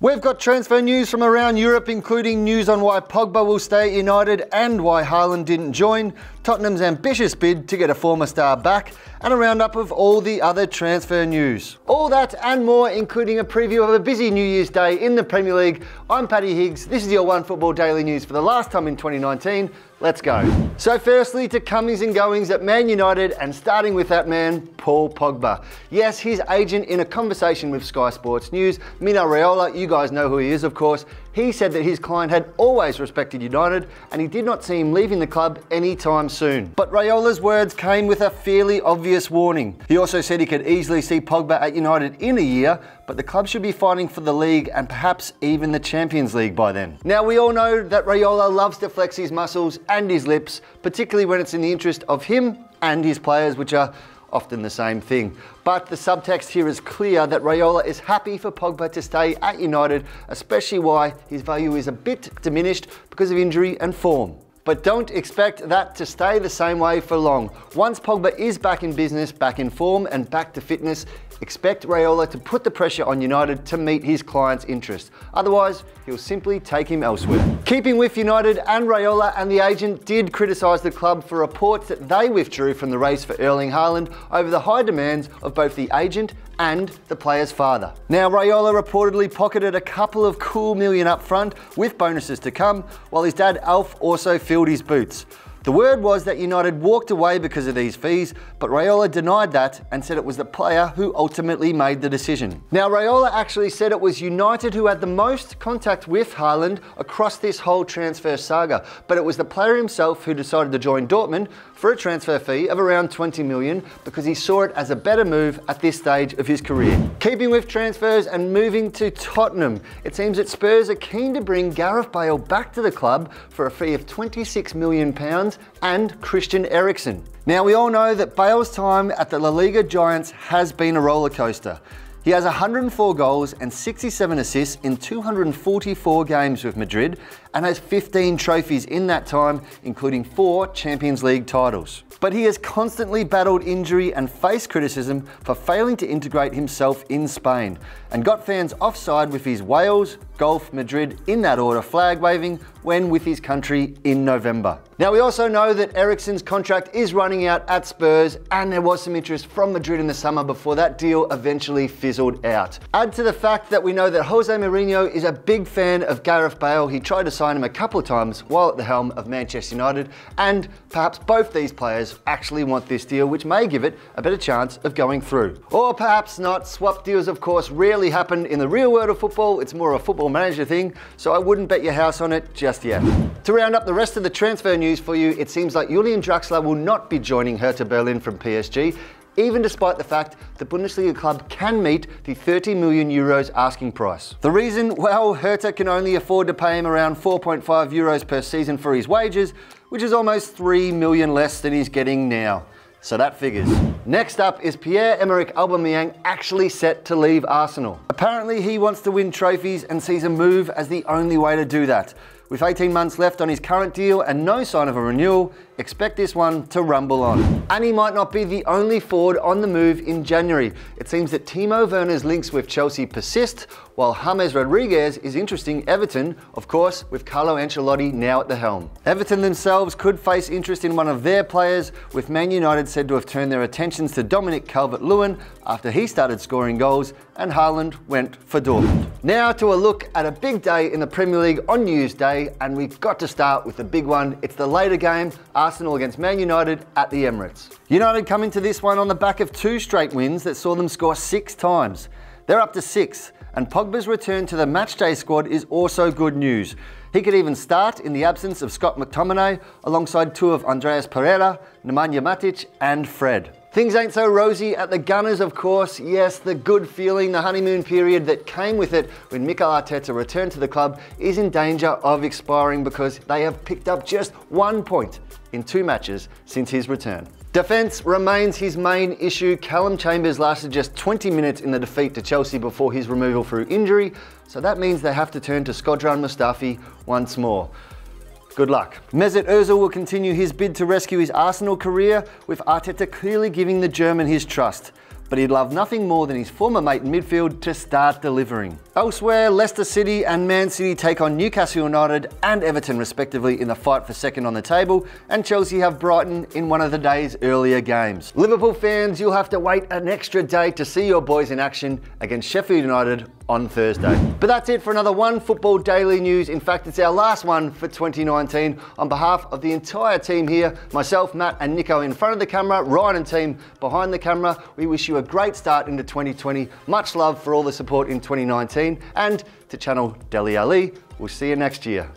We've got transfer news from around Europe, including news on why Pogba will stay at United and why Haaland didn't join, Tottenham's ambitious bid to get a former star back, and a roundup of all the other transfer news. All that and more, including a preview of a busy New Year's Day in the Premier League. I'm Paddy Higgs. This is your Onefootball Daily news for the last time in 2019. Let's go. So firstly, to comings and goings at Man United, and starting with that man, Paul Pogba. Yes, his agent, in a conversation with Sky Sports News, Mino Raiola, you guys know who he is of course, he said that his client had always respected United and he did not see him leaving the club anytime soon. But Raiola's words came with a fairly obvious warning. He also said he could easily see Pogba at United in a year, but the club should be fighting for the league and perhaps even the Champions League by then. Now, we all know that Raiola loves to flex his muscles and his lips, particularly when it's in the interest of him and his players, which are often the same thing. But the subtext here is clear that Raiola is happy for Pogba to stay at United, especially why his value is a bit diminished because of injury and form. But don't expect that to stay the same way for long. Once Pogba is back in business, back in form and back to fitness, expect Raiola to put the pressure on United to meet his client's interest. Otherwise, he'll simply take him elsewhere. Keeping with United, and Raiola and the agent did criticise the club for reports that they withdrew from the race for Erling Haaland over the high demands of both the agent and the player's father. Now, Raiola reportedly pocketed a couple of cool million up front with bonuses to come, while his dad Alf also filled his boots. The word was that United walked away because of these fees, but Raiola denied that and said it was the player who ultimately made the decision. Now, Raiola actually said it was United who had the most contact with Haaland across this whole transfer saga, but it was the player himself who decided to join Dortmund for a transfer fee of around 20 million because he saw it as a better move at this stage of his career. Keeping with transfers and moving to Tottenham, it seems that Spurs are keen to bring Gareth Bale back to the club for a fee of £26 million and Christian Eriksen. Now, we all know that Bale's time at the La Liga Giants has been a roller coaster. He has 104 goals and 67 assists in 244 games with Madrid and has 15 trophies in that time, including 4 Champions League titles. But he has constantly battled injury and faced criticism for failing to integrate himself in Spain, and got fans offside with his Wales, Golf, Madrid in that order flag waving when with his country in November. Now, we also know that Eriksen's contract is running out at Spurs, and there was some interest from Madrid in the summer before that deal eventually fizzled out. Add to the fact that we know that Jose Mourinho is a big fan of Gareth Bale. He tried to sign him a couple of times while at the helm of Manchester United, and perhaps both these players actually want this deal, which may give it a better chance of going through. Or perhaps not. Swap deals, of course, rarely happen in the real world of football. It's more a football manager thing, so I wouldn't bet your house on it just yet. To round up the rest of the transfer news for you, it seems like Julian Draxler will not be joining Hertha Berlin from PSG, even despite the fact the Bundesliga club can meet the 30 million euros asking price. The reason? Well, Hertha can only afford to pay him around 4.5 euros per season for his wages, which is almost 3 million less than he's getting now. So that figures. Next up is Pierre-Emerick Aubameyang actually set to leave Arsenal. Apparently he wants to win trophies and sees a move as the only way to do that. With 18 months left on his current deal and no sign of a renewal, expect this one to rumble on. And he might not be the only forward on the move in January. It seems that Timo Werner's links with Chelsea persist, while James Rodriguez is interesting Everton, of course, with Carlo Ancelotti now at the helm. Everton themselves could face interest in one of their players, with Man United said to have turned their attentions to Dominic Calvert-Lewin after he started scoring goals and Haaland went for Dortmund. Now to a look at a big day in the Premier League on New Year's Day, and we've got to start with the big one. It's the later game, Arsenal against Man United at the Emirates. United come into this one on the back of 2 straight wins that saw them score 6 times. They're up to 6, and Pogba's return to the matchday squad is also good news. He could even start in the absence of Scott McTominay alongside 2 of Andreas Pereira, Nemanja Matic and Fred. Things ain't so rosy at the Gunners, of course. Yes, the good feeling, the honeymoon period that came with it when Mikel Arteta returned to the club is in danger of expiring because they have picked up just 1 point in 2 matches since his return. Defence remains his main issue. Callum Chambers lasted just 20 minutes in the defeat to Chelsea before his removal through injury, so that means they have to turn to Shkodran Mustafi once more. Good luck. Mesut Ozil will continue his bid to rescue his Arsenal career, with Arteta clearly giving the German his trust. but he'd love nothing more than his former mate in midfield to start delivering. Elsewhere, Leicester City and Man City take on Newcastle United and Everton respectively in the fight for second on the table, and Chelsea have Brighton in one of the day's earlier games. Liverpool fans, you'll have to wait an extra day to see your boys in action against Sheffield United on Thursday. But that's it for another Onefootball Daily News. In fact, it's our last one for 2019. On behalf of the entire team here, myself, Matt and Nico in front of the camera, Ryan and team behind the camera, we wish you a great start into 2020. Much love for all the support in 2019, and to Channel Deli Ali, we'll see you next year.